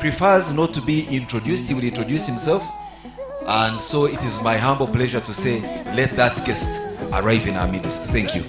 prefers not to be introduced. He will introduce himself. And so it is my humble pleasure to say, let that guest arrive in our midst. Thank you.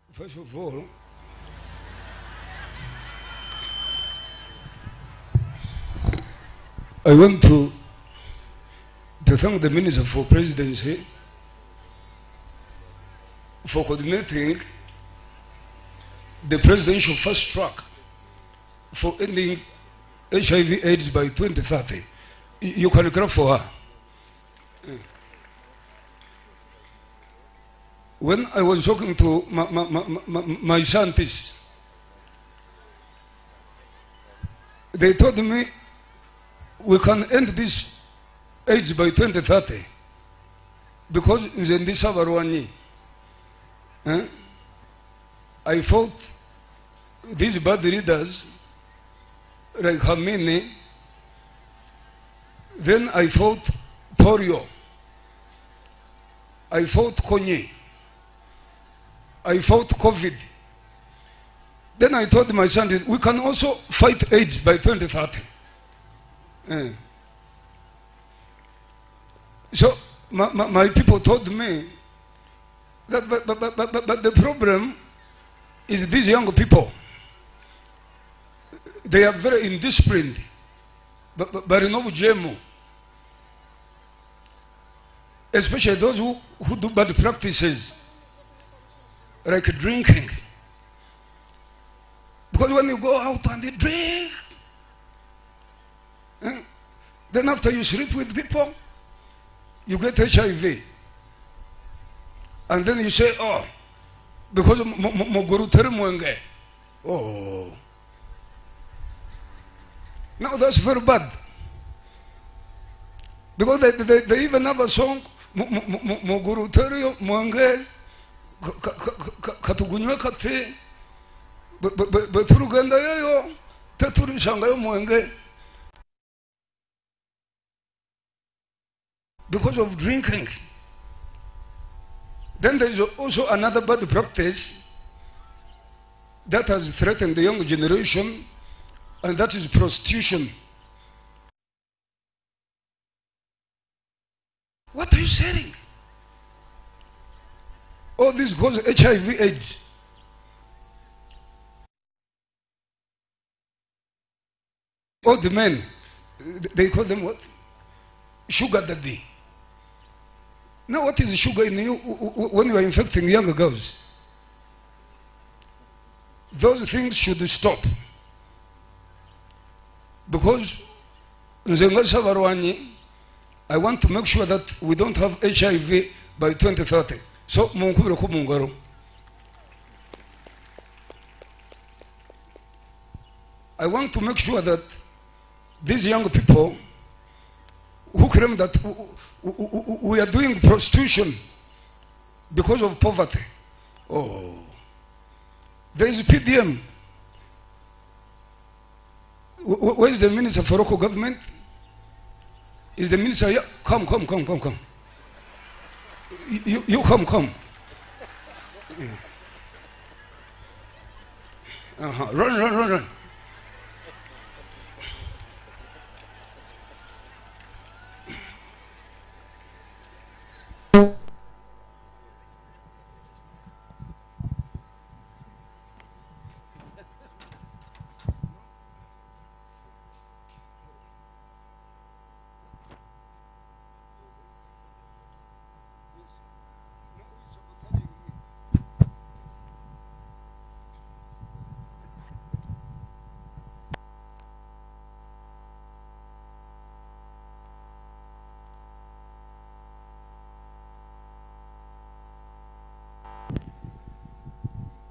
First of all, I want to thank the Minister for Presidency for coordinating the presidential fast track for ending HIV/AIDS by 2030. You can clap for her. When I was talking to my scientists, they told me we can end this AIDS by 2030 because in this Savarwani, I fought these bad leaders like Hamini, then I fought polio, I fought Konyi, I fought COVID. Then I told my son that we can also fight AIDS by 2030. So my people told me that but the problem is these young people. They are very indisciplined, but no jemu. Especially those who do bad practices, like drinking. Because when you go out and you drink, then after you sleep with people, you get HIV. And then you say, oh, because Moguru Termuenge. Oh. Now that's very bad. Because they even have a song, Moguru Termuenge, Katugunywe Kate, but Turuganda yo, Taturi Shangayo Muenge. Because of drinking. Then there is also another bad practice that has threatened the young generation, and that is prostitution. What are you saying? All this causes HIV/AIDS. All the men, they call them what? Sugar daddy. Now what is sugar in you when you are infecting younger girls? Those things should stop. Because I want to make sure that we don't have HIV by 2030. So, I want to make sure that these young people who claim that we are doing prostitution because of poverty. Oh, there is PDM. Where is the Minister for Local Government? Is the Minister here? Come. You come. Run.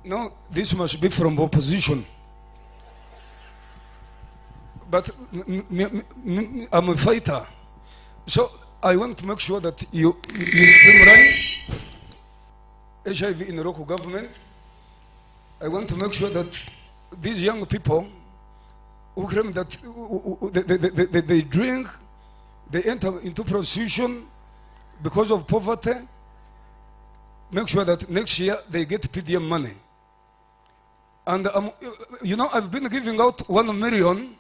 No, this must be from opposition. But I'm a fighter. So I want to make sure that you streamline HIV in the local government. I want to make sure that these young people who claim that they drink, they enter into prostitution because of poverty, make sure that next year they get PDM money. And you know, I've been giving out 1 million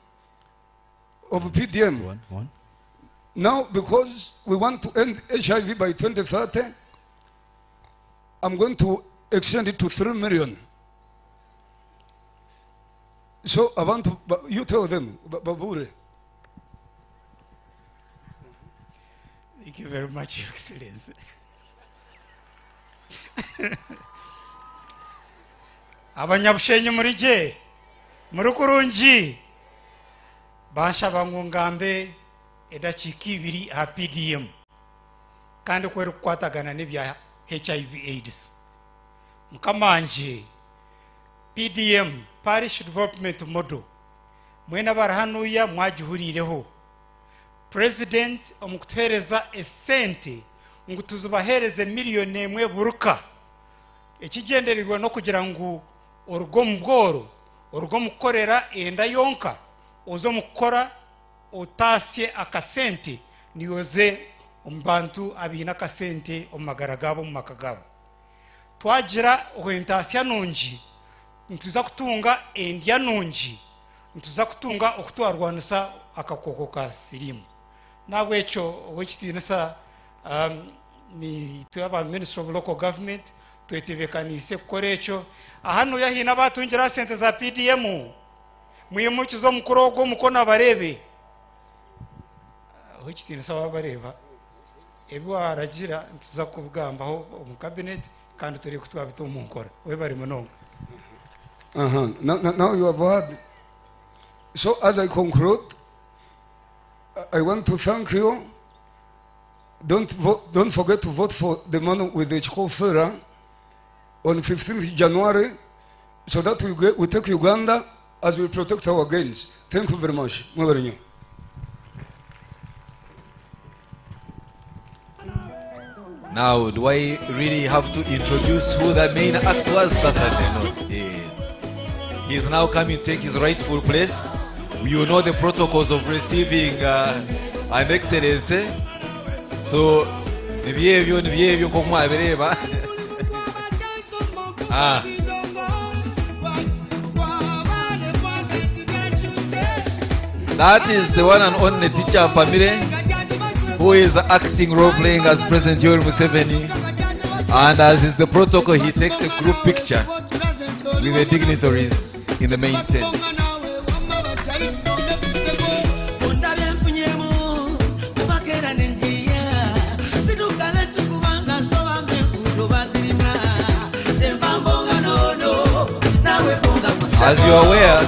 of PDM. One. Now, because we want to end HIV by 2030, I'm going to extend it to 3 million. So I want to, you tell them, Babure. Thank you very much, Your Excellency. Abanyabushenyi muri je muri kurungi bashaba ngungambe edakiki ibiri ha PDM kandi kwere kwatagana n'ibya HIV AIDS mukamanje PDM Parish Development Model mwena barahanuya mwagihurireho President omukuthereza esente ngutuzubahereze miliyoni emwe buruka ekigendererwa no kugira ngo urugo mugoro urugo mukorera enda yonka ozo mukora otasye akasente niyoze umbantu abina akasente omagaragabo mu makagabo twagira orientation nungi ntuza kutunga endya nungi ntuza kutunga okutwarwanisa akakoko ka sirimu nawe echo wekitinisa ni tuyaba Minister of Local Government twetebekanise kukora echo ahano yahina batungira sente za PDM muyimukizo mukorogo mukona barebe wekitinisa wabareba ebwa aragira ntuza kubugambaho mu cabinet kandi turi kutwabita umunkora we bari munonga. Now you have heard. So as I conclude, I want to thank you. Don't forget to vote for the man with the chauffeur on 15th January, so that we take Uganda as we protect our gains. Thank you very much. Now, do I really have to introduce who the main actor was? Certainly not. He is now coming to take his rightful place. You know the protocols of receiving an excellency. So, that is the one and only teacher Mpamire, who is acting role playing as President Yoweri Museveni, and as is the protocol, he takes a group picture with the dignitaries in the main tent. As you are aware,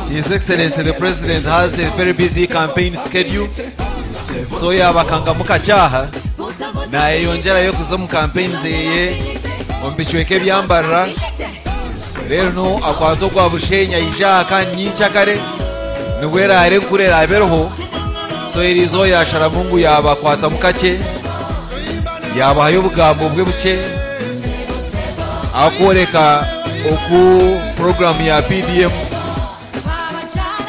His Excellency the President has a very busy campaign schedule. So yabakanga mukachaha na yongera yo kuzo mu campaign zeye ombishweke byambara rero akwato kwa bushenya ijaka nyinchakare nubwera are kurera aberho so irizo ya sharamungu yaba kwata mukache yaba hayo bugambo bwe buke akoreka oku program ya PDM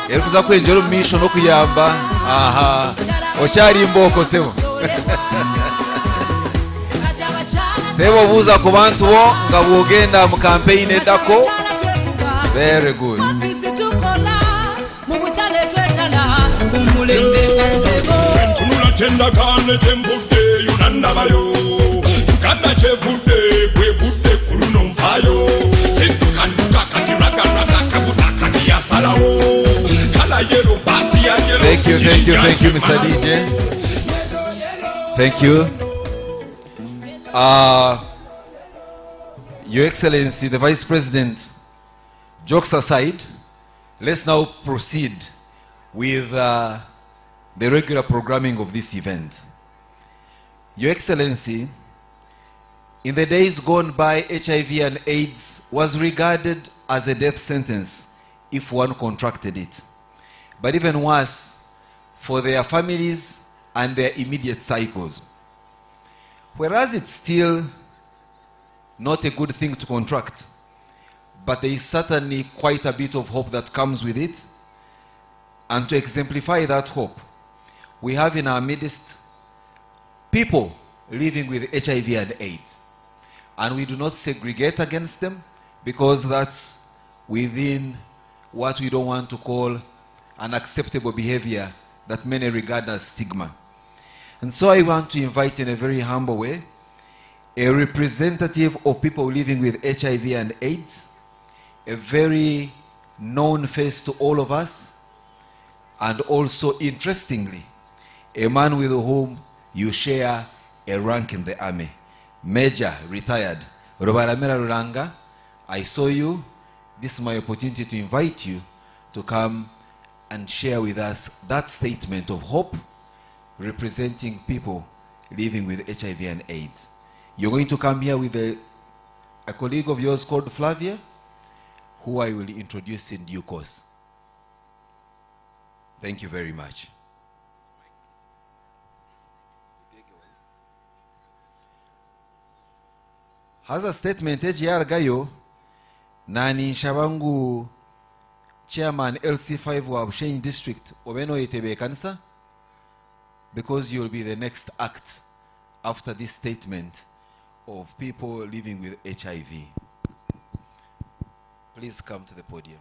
erikuza kwenjera mission no kuyamba aha ocyari imboko sebo sebo buza ku bantu bo nga bugenda mu campaign edako. Very good. Tunula tenda kane tembude yunanda bayo Tukanda chevude kwe bude kuruno mfayo Sendu kanduka katiraga raga kabuta kati ya salao Kala yero basi ya yero. Thank you Mr. DJ. Thank you. Your Excellency the Vice President, jokes aside, let's now proceed with the regular programming of this event. Your Excellency, in the days gone by, HIV and AIDS was regarded as a death sentence if one contracted it. But even worse, for their families and their immediate cycles. Whereas it's still not a good thing to contract, but there is certainly quite a bit of hope that comes with it. And to exemplify that hope, we have in our midst people living with HIV and AIDS. And we do not segregate against them because that's within what we don't want to call an acceptable behavior that many regard as stigma. And so I want to invite in a very humble way a representative of people living with HIV and AIDS, a very known face to all of us, and also, interestingly, a man with whom you share a rank in the army. Major, retired, Mpamire Ruranga, I saw you. This is my opportunity to invite you to come and share with us that statement of hope representing people living with HIV and AIDS. You're going to come here with a colleague of yours called Flavia, who I will introduce in due course. Thank you very much. Has a statement HR Gayo Nani Shabangu Chairman LC5 wa Bushenyi District Obeno Itebe Kansa, because you'll be the next act after this statement of people living with HIV. Please come to the podium.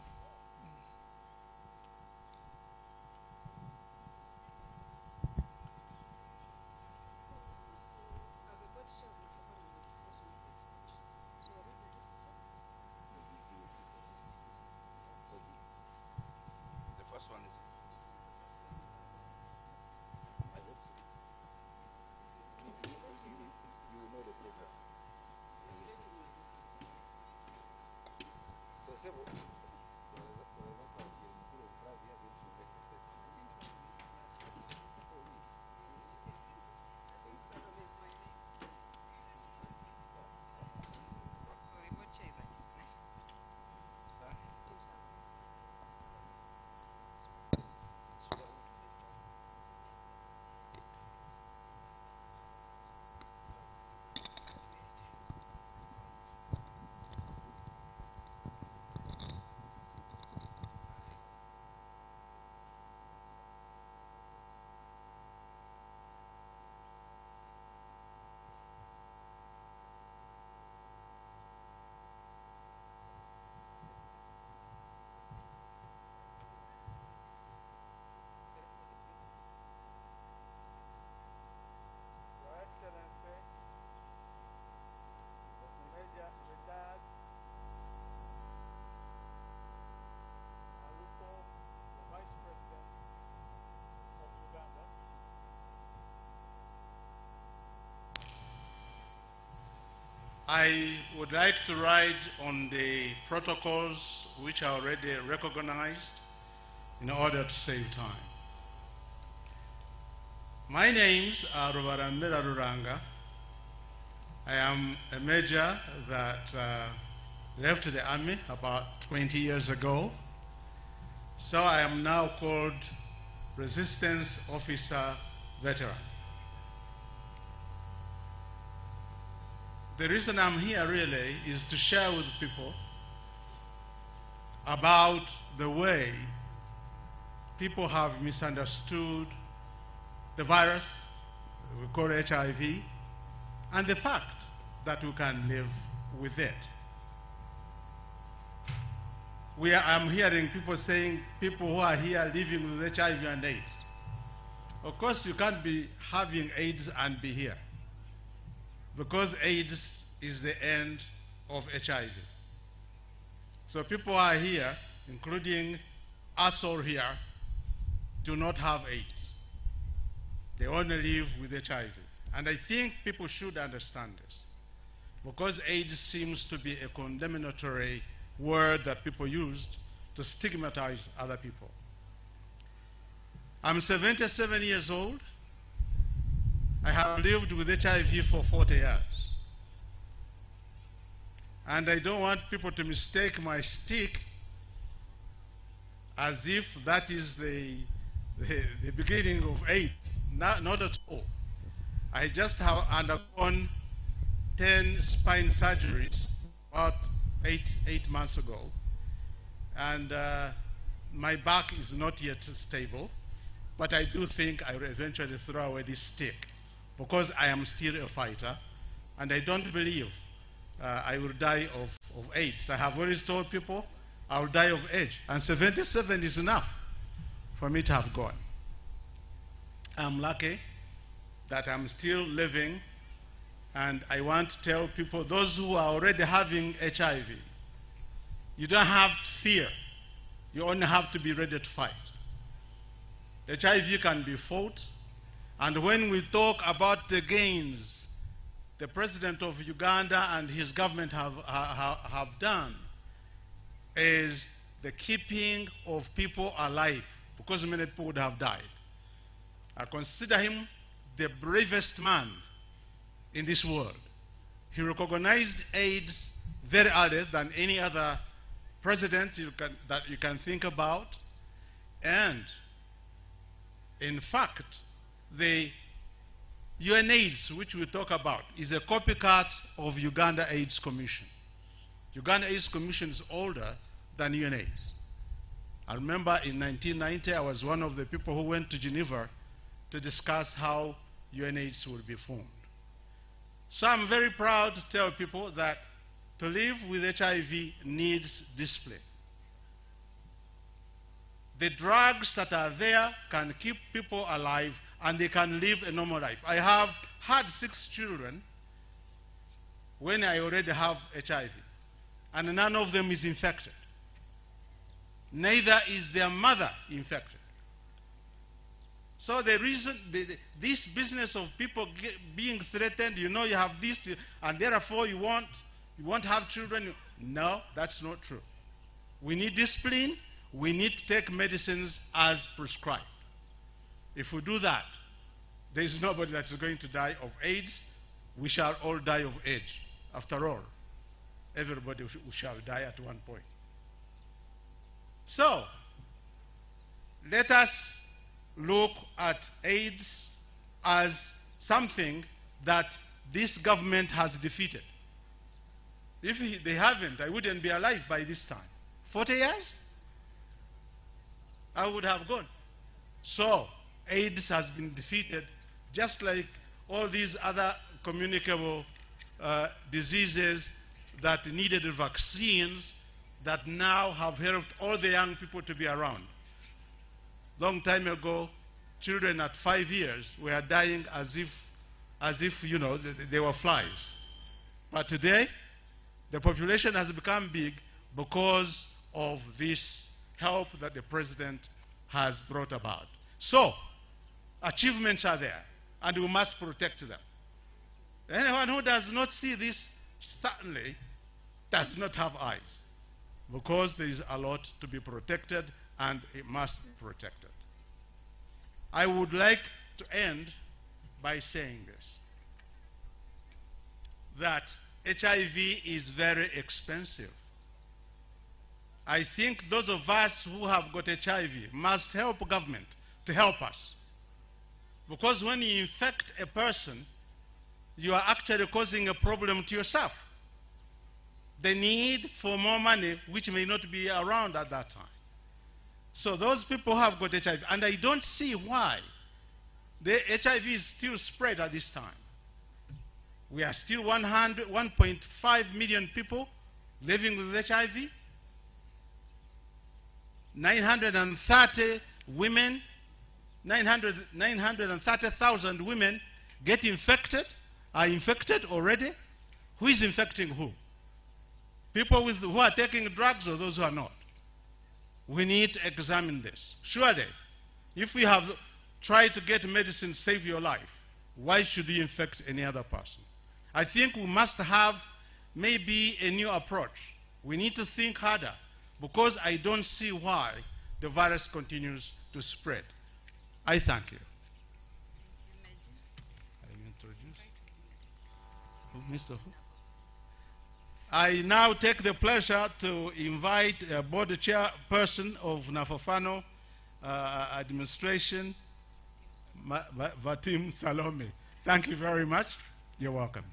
I would like to write on the protocols which are already recognized in order to save time. My names are Mpamire Ruranga. I am a major that left the army about 20 years ago. So I am now called Resistance Officer Veteran. The reason I'm here really is to share with people about the way people have misunderstood the virus we call HIV and the fact that we can live with it. I'm hearing people saying people who are here living with HIV and AIDS. Of course, you can't be having AIDS and be here, because AIDS is the end of HIV. So people are here, including us all here, do not have AIDS. They only live with HIV. And I think people should understand this, because AIDS seems to be a condemnatory word that people used to stigmatize other people. I'm 77 years old. I have lived with HIV for 40 years. And I don't want people to mistake my stick as if that is the beginning of AIDS. Not at all. I just have undergone 10 spine surgeries about eight months ago. And my back is not yet stable. But I do think I will eventually throw away this stick, because I am still a fighter. And I don't believe I will die of AIDS. I have always told people I will die of age. And 77 is enough for me to have gone. I'm lucky that I'm still living, and I want to tell people, those who are already having HIV, you don't have to fear. You only have to be ready to fight. HIV can be fought, and when we talk about the gains the President of Uganda and his government have done, is the keeping of people alive, because many people would have died. I consider him the bravest man in this world. He recognized AIDS very early than any other president that you can think about. And in fact, the UNAIDS, which we talk about, is a copycat of Uganda AIDS Commission. Uganda AIDS Commission is older than UNAIDS. I remember in 1990, I was one of the people who went to Geneva to discuss how UNAIDS will be formed. So I'm very proud to tell people that to live with HIV needs discipline. The drugs that are there can keep people alive, and they can live a normal life. I have had 6 children when I already have HIV, and none of them is infected. Neither is their mother infected. So the reason, this business of people being threatened, you know, you have this, and therefore you won't have children. No, that's not true. We need discipline. We need to take medicines as prescribed. If we do that, there is nobody that's going to die of AIDS. We shall all die of age. After all, everybody shall die at one point. So, let us look at AIDS as something that this government has defeated. If they haven't, I wouldn't be alive by this time. 40 years? I would have gone. So, AIDS has been defeated, just like all these other communicable diseases that needed vaccines that now have helped all the young people to be around. Long time ago, children at 5 years were dying as if you know, they were flies. But today, the population has become big because of this help that the president has brought about. So, achievements are there, and we must protect them. Anyone who does not see this certainly does not have eyes, because there is a lot to be protected, and it must be protected. I would like to end by saying this, that HIV is very expensive. I think those of us who have got HIV must help government to help us. Because when you infect a person, you are actually causing a problem to yourself. The need for more money, which may not be around at that time. So those people have got HIV, and I don't see why the HIV is still spread at this time. We are still 1.5 million people living with HIV. 930 women, 930,000 women get infected, are infected already. Who is infecting who? People who are taking drugs or those who are not? We need to examine this. Surely, if we have tried to get medicine to save your life, why should you infect any other person? I think we must have maybe a new approach. We need to think harder, because I don't see why the virus continues to spread. I thank you. Mr. Who? I now take the pleasure to invite board chairperson of Nafofano administration, Vatim Salome. Thank you very much. You're welcome.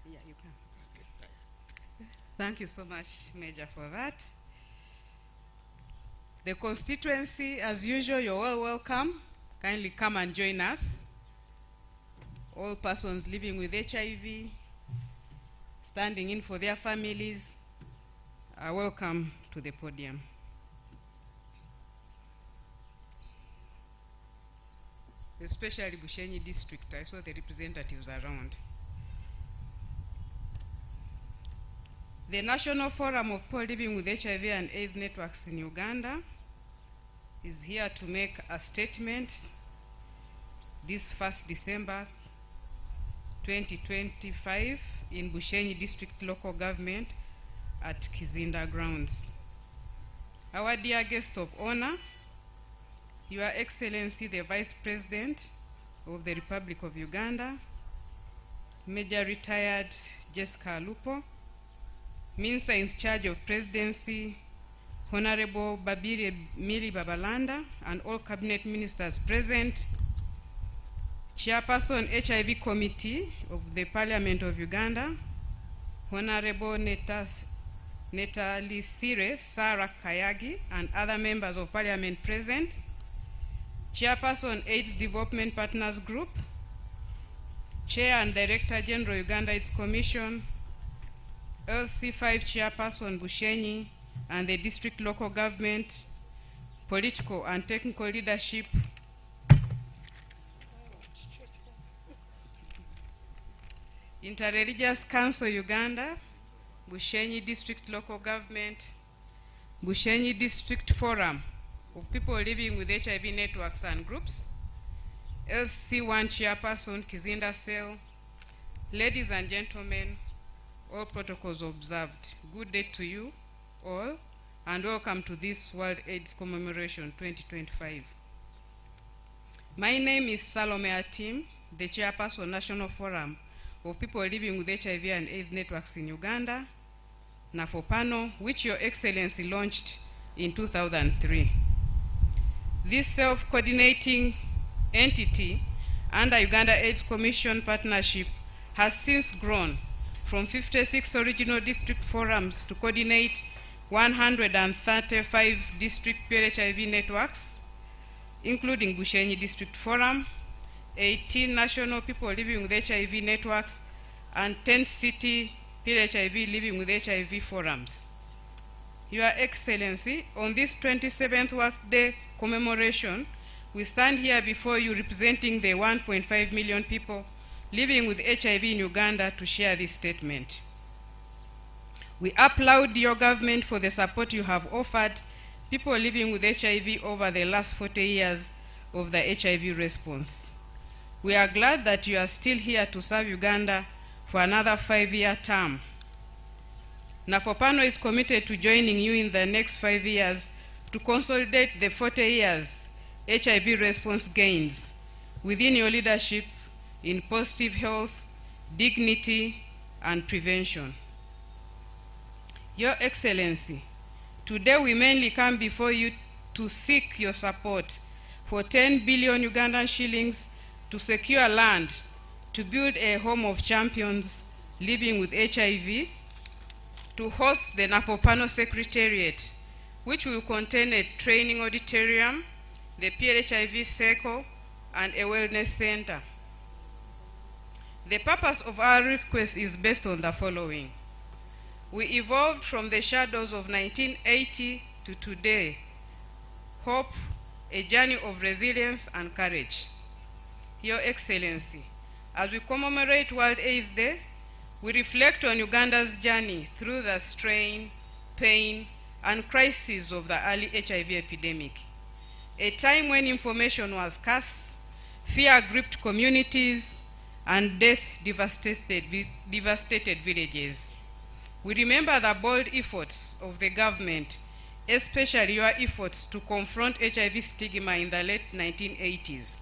Yeah, you can. Thank you so much, Major, for that. The constituency, as usual, you're all welcome. Kindly come and join us. All persons living with HIV, standing in for their families, are welcome to the podium. Especially Bushenyi district, I saw the representatives around. The National Forum of People Living with HIV and AIDS Networks in Uganda is here to make a statement this 1st December 2025 in Bushenyi District Local Government at Kizinda Grounds. Our dear guest of honor, Your Excellency the Vice President of the Republic of Uganda, Major Retired Jessica Lupo, Minister in charge of Presidency, Honorable Babire Mili Babalanda, and all cabinet ministers present, Chairperson HIV Committee of the Parliament of Uganda, Honorable Netalisire Sarah Kayagi, and other members of Parliament present, Chairperson AIDS Development Partners Group, Chair and Director General Uganda AIDS Commission, LC5 Chairperson Bushenyi, and the district local government, political and technical leadership, Interreligious Council Uganda, Bushenyi District Local Government, Bushenyi District Forum of People Living with HIV Networks and Groups, LC1 Chairperson Kizinda Cell. Ladies and gentlemen, all protocols observed. Good day to you all, and welcome to this World AIDS Commemoration 2025. My name is Salome Atim, the Chairperson National Forum of People Living with HIV and AIDS Networks in Uganda, NAFOPANO, which Your Excellency launched in 2003. This self-coordinating entity under Uganda AIDS Commission partnership has since grown from 56 original district forums to coordinate 135 district PLHIV networks, including Bushenyi District Forum, 18 national people living with HIV networks, and 10 city PLHIV living with HIV forums. Your Excellency, on this 27th Earth Day commemoration, we stand here before you representing the 1.5 million people living with HIV in Uganda to share this statement. We applaud your government for the support you have offered people living with HIV over the last 40 years of the HIV response. We are glad that you are still here to serve Uganda for another 5-year term. NAFOPANO is committed to joining you in the next 5 years to consolidate the 40 years HIV response gains. Within your leadership, in positive health, dignity, and prevention. Your Excellency, today we mainly come before you to seek your support for 10 billion Ugandan shillings to secure land to build a home of champions living with HIV, to host the NAFOPANO Secretariat, which will contain a training auditorium, the PLHIV circle, and a wellness center. The purpose of our request is based on the following. We evolved from the shadows of 1980 to today. Hope, a journey of resilience and courage. Your Excellency, as we commemorate World AIDS Day, we reflect on Uganda's journey through the strain, pain, and crisis of the early HIV epidemic, a time when information was scarce, fear gripped communities, and death devastated villages. We remember the bold efforts of the government, especially your efforts to confront HIV stigma in the late 1980s.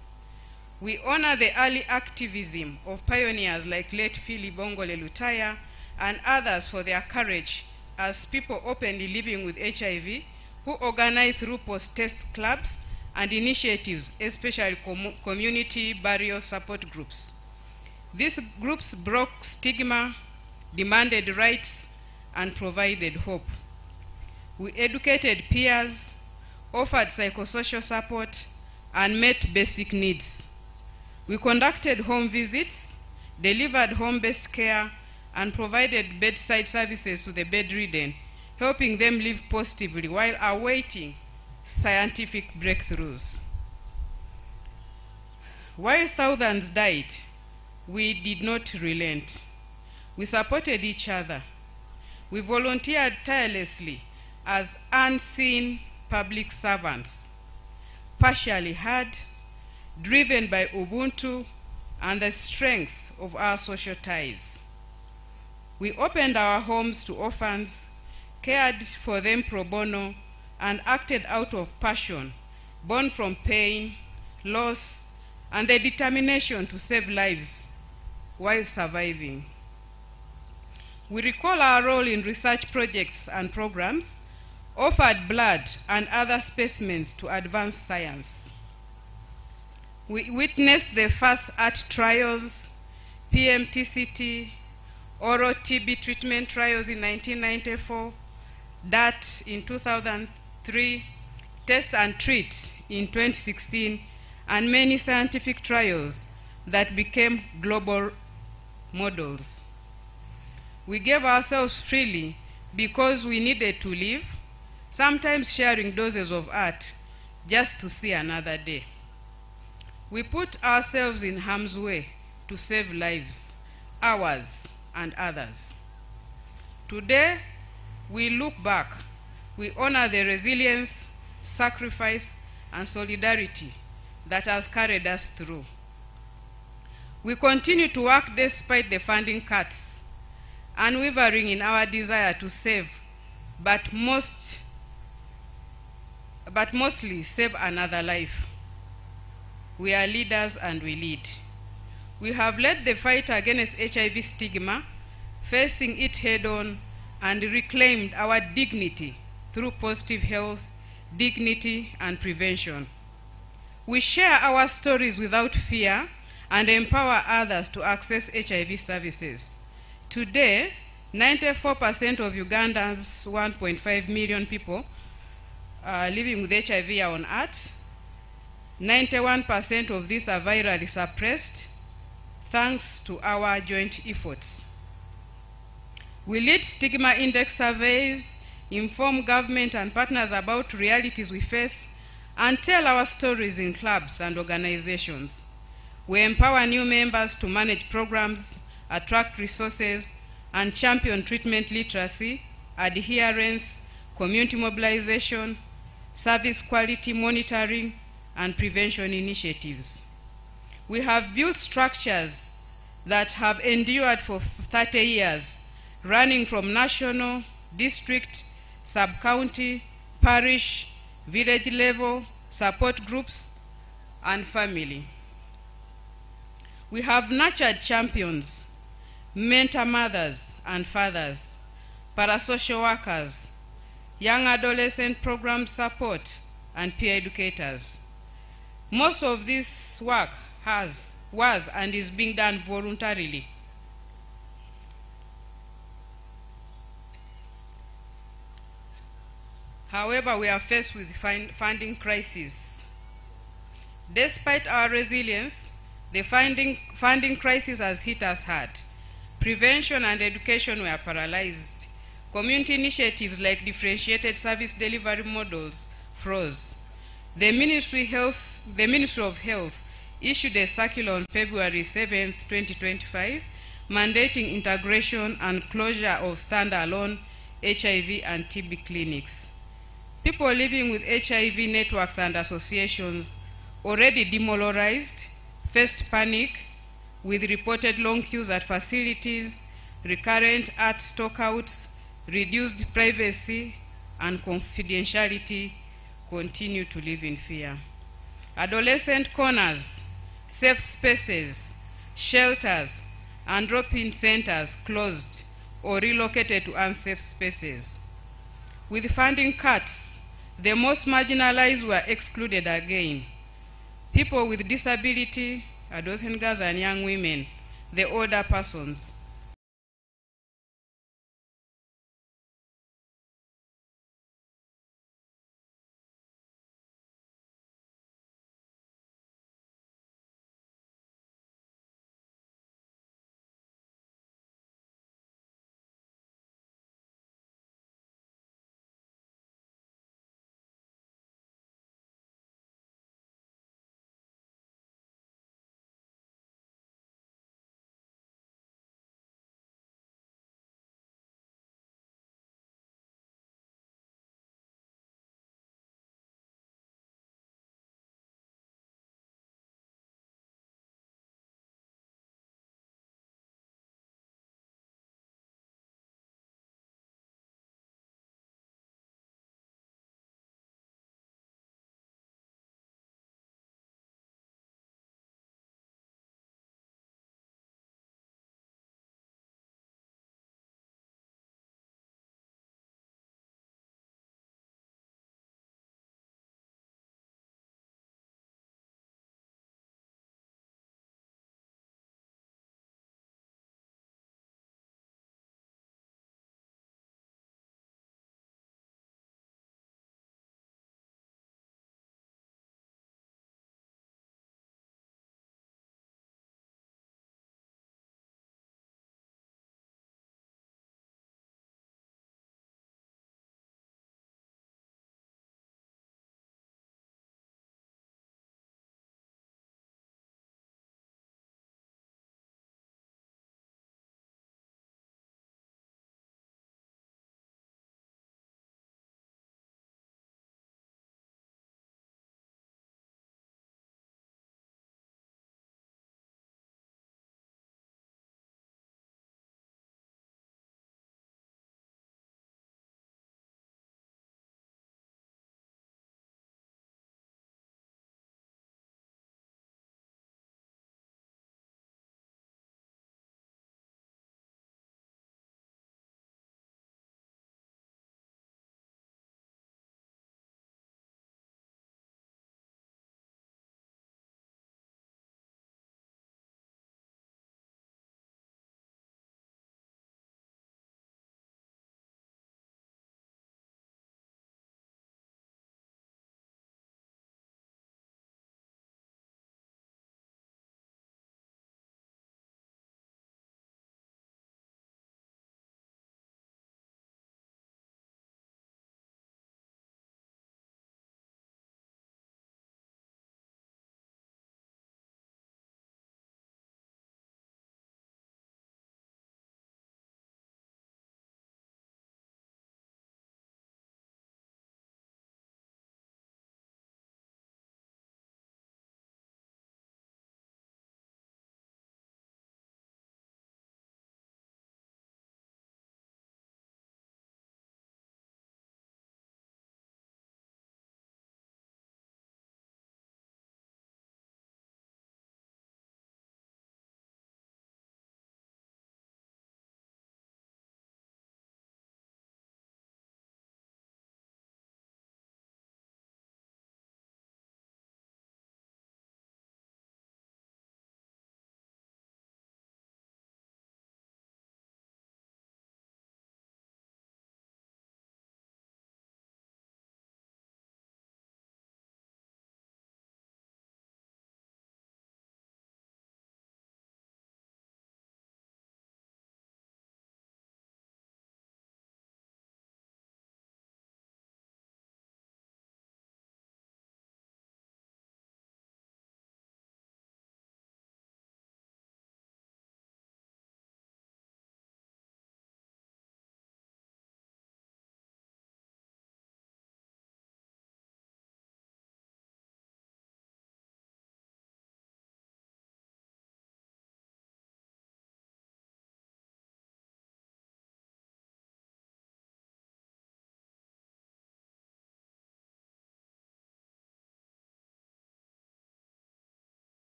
We honor the early activism of pioneers like late Philip Bongole Lutaya and others for their courage as people openly living with HIV who organize through post-test clubs and initiatives, especially community burial support groups. These groups broke stigma, demanded rights, and provided hope. We educated peers, offered psychosocial support, and met basic needs. We conducted home visits, delivered home-based care, and provided bedside services to the bedridden, helping them live positively while awaiting scientific breakthroughs. While thousands died, we did not relent. We supported each other. We volunteered tirelessly as unseen public servants, partially heard, driven by Ubuntu and the strength of our social ties. We opened our homes to orphans, cared for them pro bono, and acted out of passion, born from pain, loss, and the determination to save lives while surviving. We recall our role in research projects and programs, offered blood and other specimens to advance science. We witnessed the first art trials, PMTCT, oral TB treatment trials in 1994, DAT in 2003, Test and Treat in 2016, and many scientific trials that became global models. We gave ourselves freely because we needed to live, sometimes sharing doses of art just to see another day. We put ourselves in harm's way to save lives, ours and others. Today, we look back. We honor the resilience, sacrifice, and solidarity that has carried us through. We continue to work despite the funding cuts, unwavering in our desire to save, but mostly save another life. We are leaders and we lead. We have led the fight against HIV stigma, facing it head-on, and reclaimed our dignity through positive health, dignity, and prevention. We share our stories without fear and empower others to access HIV services. Today, 94% of Ugandans, 1.5 million people, living with HIV are on ART. 91% of these are virally suppressed, thanks to our joint efforts. We lead stigma index surveys, inform government and partners about realities we face, and tell our stories in clubs and organizations. We empower new members to manage programs, attract resources, and champion treatment literacy, adherence, community mobilization, service quality monitoring, and prevention initiatives. We have built structures that have endured for 30 years, running from national, district, sub-county, parish, village level, support groups, and family. We have nurtured champions, mentor mothers and fathers, parasocial workers, young adolescent program support, and peer educators. Most of this work was and is being done voluntarily. However, we are faced with funding crisis. Despite our resilience, the funding crisis has hit us hard. Prevention and education were paralyzed. Community initiatives like differentiated service delivery models froze. The Ministry of Health issued a circular on February 7, 2025, mandating integration and closure of standalone HIV and TB clinics. People living with HIV networks and associations, already demoralized, faced panic with reported long queues at facilities, recurrent art stockouts, reduced privacy and confidentiality, continue to live in fear. Adolescent corners, safe spaces, shelters, and drop-in centers closed or relocated to unsafe spaces. With funding cuts, the most marginalized were excluded again. People with disability, adolescent girls and young women, the older persons,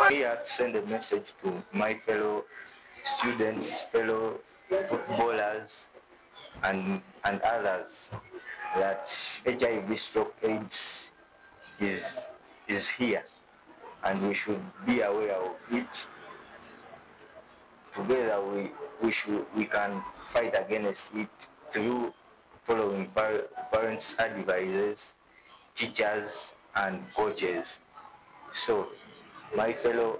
Here to send a message to my fellow students, fellow footballers, and others that HIV/AIDS is here, and we should be aware of it. Together we can fight against it through following parents' advices, teachers and coaches. So my fellow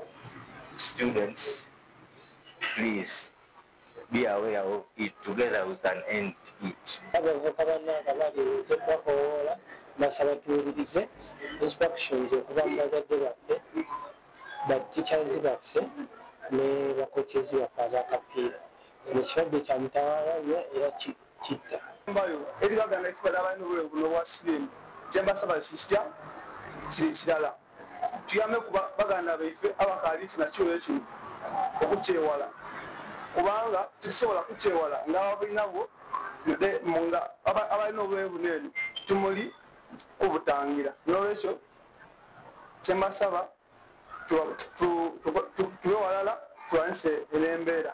students, please be aware of it. Together we can end it. Instructions but teachers ne bakochezi bakazakapira nekibadde kyamutawala era kitta mbayo erigagana ekibadde abantu buno bwasiremu kyembasaba kisitya kiri kirala tuyame kuba baganda baife abakalifu nakyo ekyo okukyewala kubanga tusobola kukyewala ng'abalinabo munga abalina obwevu n'eno tumuli kubutangira n'olwekyo kyembasaba tube walala tulwanise enembeera.